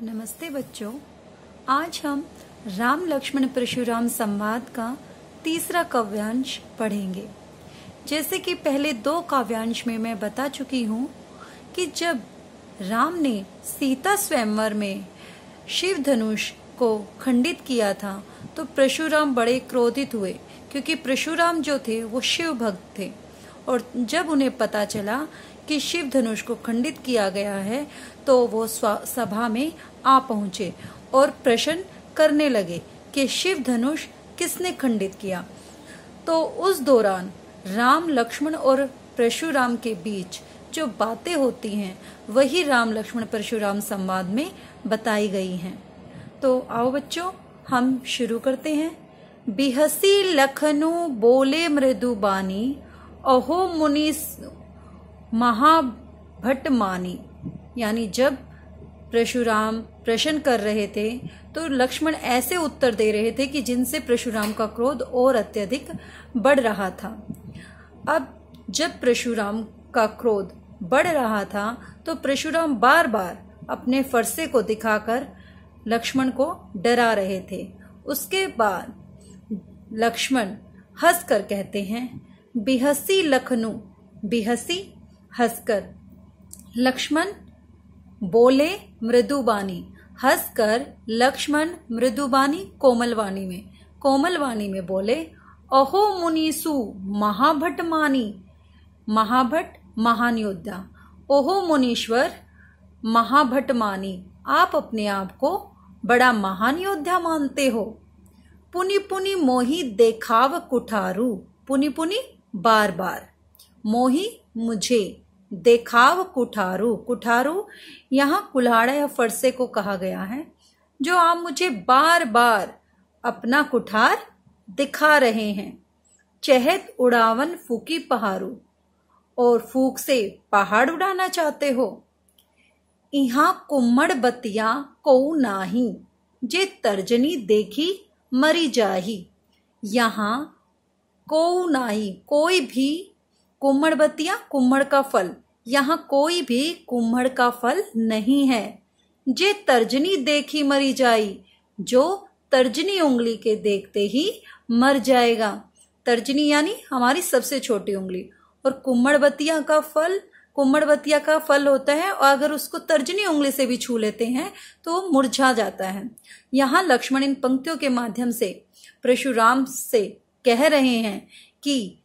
नमस्ते बच्चों, आज हम राम लक्ष्मण परशुराम संवाद का तीसरा काव्यांश पढ़ेंगे। जैसे कि पहले दो काव्यांश में मैं बता चुकी हूँ कि जब राम ने सीता स्वयंवर में शिव धनुष को खंडित किया था तो परशुराम बड़े क्रोधित हुए, क्योंकि परशुराम जो थे वो शिव भक्त थे। और जब उन्हें पता चला कि शिव धनुष को खंडित किया गया है तो वो सभा में आ पहुंचे और प्रश्न करने लगे कि शिव धनुष किसने खंडित किया। तो उस दौरान राम लक्ष्मण और परशुराम के बीच जो बातें होती हैं वही राम लक्ष्मण परशुराम संवाद में बताई गई हैं। तो आओ बच्चों, हम शुरू करते हैं। बिहसी लखनु बोले मृदु बानी, अहो मुनि महाभट मानी। यानी जब परशुराम प्रश्न कर रहे थे तो लक्ष्मण ऐसे उत्तर दे रहे थे कि जिनसे परशुराम का क्रोध और अत्यधिक बढ़ रहा था। अब जब परशुराम का क्रोध बढ़ रहा था तो परशुराम बार बार अपने फरसे को दिखाकर लक्ष्मण को डरा रहे थे। उसके बाद लक्ष्मण हंसकर कहते हैं, बिहसी लखनु, बिहसी हंसकर, लक्ष्मण बोले मृदुबानी, हंसकर लक्ष्मण मृदुबानी कोमल वाणी में बोले, अहो मुनीसु महाभट मानी, महाभट महान योद्धा, ओहो मुनीश्वर महाभट मानी, आप अपने आप को बड़ा महान योद्धा मानते हो। पुनि पुनि मोहि देखाव कुठारू, पुनि पुनि बार बार, मोहि मुझे, देखाव कुठारू, कुठारू यहाँ कुल्हाड़ा या फरसे को कहा गया है। जो आप मुझे बार बार अपना कुठार दिखा रहे हैं। चहत उड़ावन फूकी पहाड़ू, और फूक से पहाड़ उड़ाना चाहते हो। यहाँ कुम्मड़ बतिया कोऊ नाही, जे तर्जनी देखी मरी जाही। यहाँ कोऊ नाही, कोई भी, कुम्मड़ बतिया कुम्मड़ का फल, यहाँ कोई भी कुम्मड़ का फल नहीं है। जे तर्जनी देखी मरी जाई, जो तर्जनी उंगली के देखते ही मर जाएगा। तर्जनी यानी हमारी सबसे छोटी उंगली, और कुम्मड़ बतिया का फल होता है, और अगर उसको तर्जनी उंगली से भी छू लेते हैं तो मुरझा जाता है। यहाँ लक्ष्मण इन पंक्तियों के माध्यम से परशुराम से कह रहे हैं कि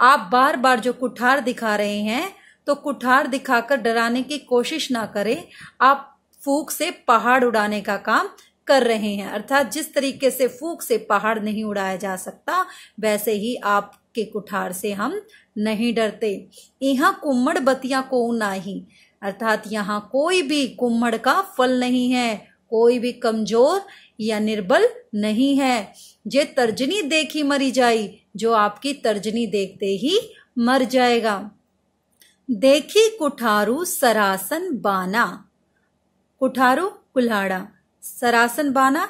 आप बार बार जो कुठार दिखा रहे हैं तो कुठार दिखाकर डराने की कोशिश ना करें। आप फूंक से पहाड़ उड़ाने का काम कर रहे हैं। अर्थात जिस तरीके से फूंक से पहाड़ नहीं उड़ाया जा सकता, वैसे ही आपके कुठार से हम नहीं डरते। यहाँ कुम्मड़ बतिया को नाही, अर्थात यहाँ कोई भी कुम्मड़ का फल नहीं है, कोई भी कमजोर या निर्बल नहीं है। जे तर्जनी देखी मरी जाई, जो आपकी तर्जनी देखते ही मर जाएगा। देखी कुठारू सरासन बाना, कुठारू कुल्हाड़ा, सरासन बाना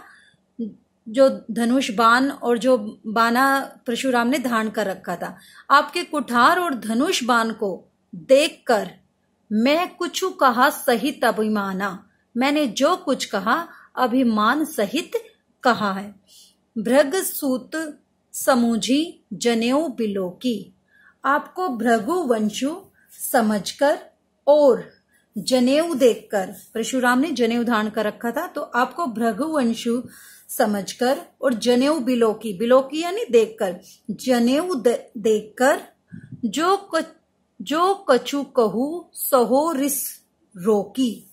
जो धनुष बाण और जो बाना परशुराम ने धारण कर रखा था। आपके कुठार और धनुष बाण को देखकर मैं कुछ कहा सहित अभिमाना, मैंने जो कुछ कहा अभिमान सहित कहा है। भृग सूत समूझी जनेऊ बिलोकी, आपको भृगु वंशु समझकर और जनेऊ देखकर, परशुराम ने जनेऊ धारण कर रखा था, तो आपको भृगु वंशु समझकर और जनेऊ बिलोकी, बिलोकी यानी देखकर, जनेऊ देखकर जो कछु कहू सहो रिस रोकी।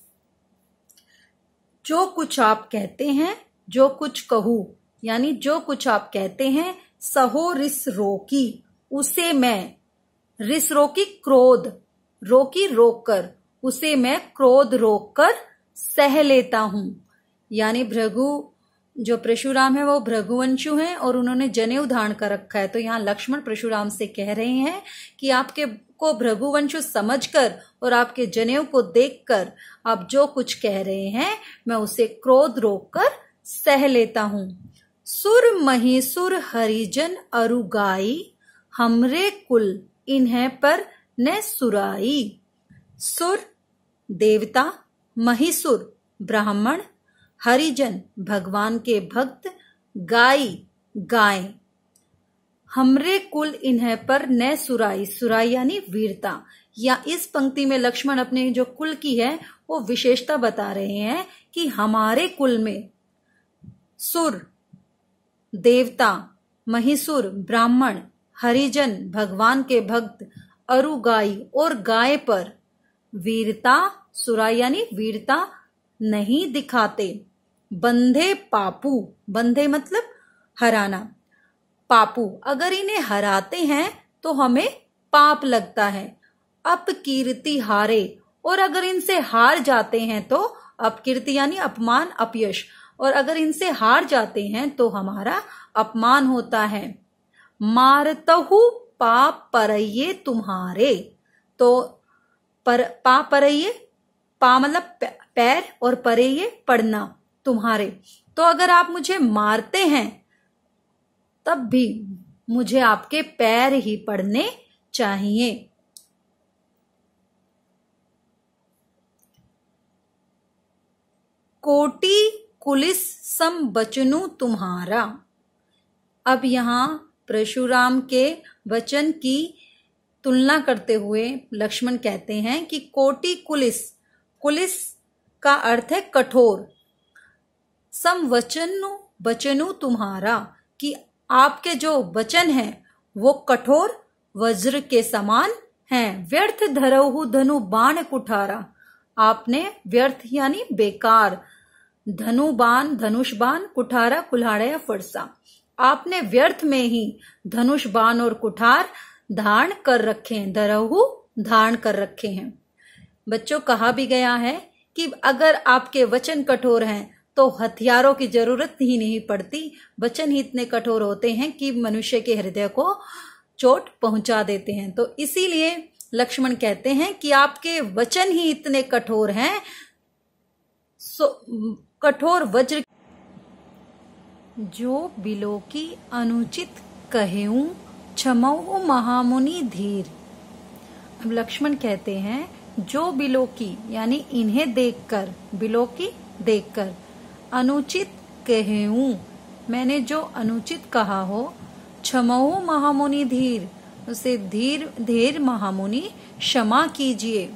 जो कुछ आप कहते हैं, जो कुछ कहू यानी जो कुछ आप कहते हैं, सहो रिस रोकी, उसे मैं, रिस रोकी क्रोध, रोकी रोक कर, उसे मैं क्रोध रोक कर सह लेता हूं। यानी भृगु जो परशुराम है वो भृगुवंशु हैं और उन्होंने जनेऊ धारण कर रखा है। तो यहाँ लक्ष्मण परशुराम से कह रहे हैं कि आपके को भृगुवंशु समझकर और आपके जनेऊ को देखकर आप जो कुछ कह रहे हैं मैं उसे क्रोध रोक कर सह लेता हूं। सुर महिसुर हरिजन अरुगाई, हमरे कुल इन्हें पर न सुराई। सुर देवता, महिसुर ब्राह्मण, हरिजन भगवान के भक्त, गाय गाय। हमरे कुल इन्हें पर न सुराई, सुराई यानी वीरता। या इस पंक्ति में लक्ष्मण अपने जो कुल की है वो विशेषता बता रहे हैं कि हमारे कुल में सुर, देवता, महिषुर, ब्राह्मण, हरिजन भगवान के भक्त, अरु गाय और गाय पर वीरता, सुराई यानी वीरता नहीं दिखाते। बंधे पापू, बंधे मतलब हराना, पापू अगर इन्हें हराते हैं तो हमें पाप लगता है। अपकीर्ति हारे, और अगर इनसे हार जाते हैं तो अपकीर्ति यानी अपमान, अपयश, और अगर इनसे हार जाते हैं तो हमारा अपमान होता है। मारतहु पाप परये तुम्हारे, तो पा परये, पा मतलब पैर और परये पढ़ना, तुम्हारे। तो अगर आप मुझे मारते हैं तब भी मुझे आपके पैर ही पढ़ने चाहिए। कोटि कुलिस सम बचनु तुम्हारा। अब यहाँ परशुराम के वचन की तुलना करते हुए लक्ष्मण कहते हैं कि कोटि कुलिस, कुलिस का अर्थ है कठोर, सम वचनु बचनु तुम्हारा, कि आपके जो वचन हैं वो कठोर वज्र के समान हैं। व्यर्थ धरहु धनु बाण कुठारा, आपने व्यर्थ यानी बेकार, धनु बाण, धनुष बाण, कुठारा कुल्हाड़ा या फरसा, आपने व्यर्थ में ही धनुष बाण और कुठार धारण कर रखे हैं, धरहु धारण कर रखे हैं। बच्चों, कहा भी गया है कि अगर आपके वचन कठोर हैं तो हथियारों की जरूरत ही नहीं पड़ती। वचन ही इतने कठोर होते हैं कि मनुष्य के हृदय को चोट पहुंचा देते हैं। तो इसीलिए लक्ष्मण कहते हैं कि आपके वचन ही इतने कठोर हैं, कठोर वज्र जो बिलो की अनुचित कहेऊं, क्षमऊ महामुनि धीर। अब लक्ष्मण कहते हैं जो बिलो की यानी इन्हें देखकर, बिलो की देखकर, अनुचित कहेऊं मैंने जो अनुचित कहा हो, क्षमऊ महामुनि धीर उसे धीर महामुनि क्षमा कीजिए।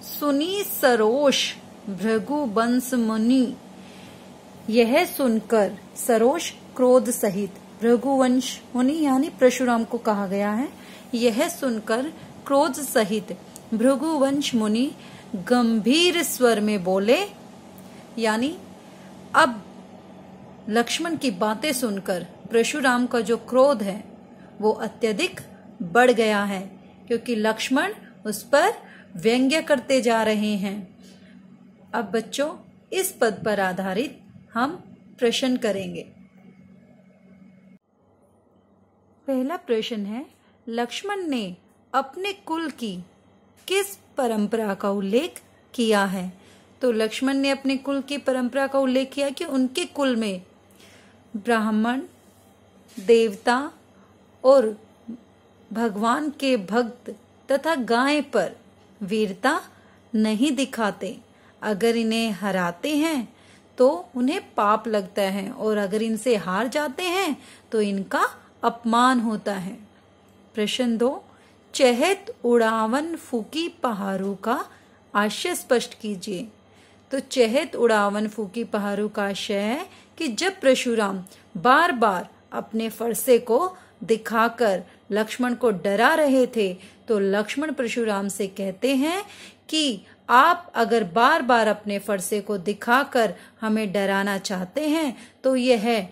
सुनी सरोष भृगुवंश मुनि, यह सुनकर, सरोष क्रोध सहित, भृगुवंश मुनि यानी परशुराम को कहा गया है, यह सुनकर क्रोध सहित भृगुवंश मुनि गंभीर स्वर में बोले। यानी अब लक्ष्मण की बातें सुनकर परशुराम का जो क्रोध है वो अत्यधिक बढ़ गया है, क्योंकि लक्ष्मण उस पर व्यंग्य करते जा रहे हैं। अब बच्चों, इस पद पर आधारित हम प्रश्न करेंगे। पहला प्रश्न है, लक्ष्मण ने अपने कुल की किस परंपरा का उल्लेख किया है? तो लक्ष्मण ने अपने कुल की परंपरा का उल्लेख किया कि उनके कुल में ब्राह्मण, देवता और भगवान के भक्त तथा गाय पर वीरता नहीं दिखाते। अगर इन्हें हराते हैं तो उन्हें पाप लगता है, और अगर इनसे हार जाते हैं तो इनका अपमान होता है। प्रश्न 2, चहत उड़ावन फूकी पहाड़ों का आशय स्पष्ट कीजिए। तो चहत उड़ावन फूकी पहाड़ों का आशय है कि जब परशुराम बार बार अपने फरसे को दिखाकर लक्ष्मण को डरा रहे थे, तो लक्ष्मण परशुराम से कहते हैं कि आप अगर बार बार अपने फरसे को दिखाकर हमें डराना चाहते हैं तो यह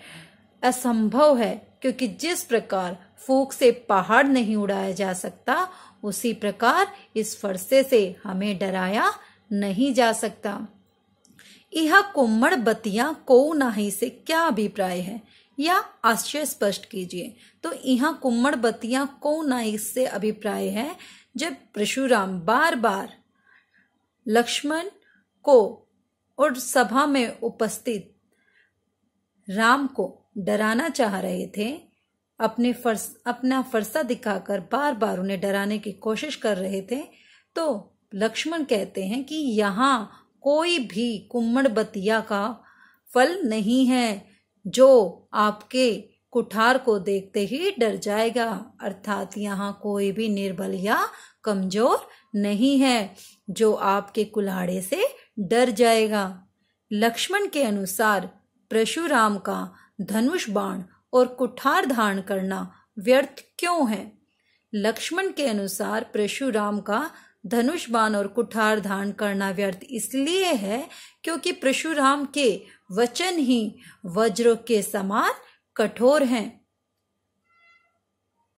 असंभव है, क्योंकि जिस प्रकार फूंक से पहाड़ नहीं उड़ाया जा सकता, उसी प्रकार इस फरसे से हमें डराया नहीं जा सकता। यह कुम्मड़ बतिया को नाही से क्या अभिप्राय है, या आशय स्पष्ट कीजिए। तो यहाँ कुम्मड़ बतिया को नाही से अभिप्राय है, जब परशुराम बार बार लक्ष्मण को और सभा में उपस्थित राम को डराना चाह रहे थे, अपना फरसा दिखाकर बार बार उन्हें डराने की कोशिश कर रहे थे, तो लक्ष्मण कहते हैं कि यहाँ कोई भी कुम्मड़बतिया का फल नहीं है जो आपके कुठार को देखते ही डर जाएगा। अर्थात यहाँ कोई भी निर्बल या कमजोर नहीं है जो आपके कुल्हाड़े से डर जाएगा। लक्ष्मण के अनुसार परशुराम का धनुष बाण और कुठार धारण करना व्यर्थ क्यों है? लक्ष्मण के अनुसार परशुराम का धनुष बाण और कुठार धारण करना व्यर्थ इसलिए है क्योंकि परशुराम के वचन ही वज्र के समान कठोर हैं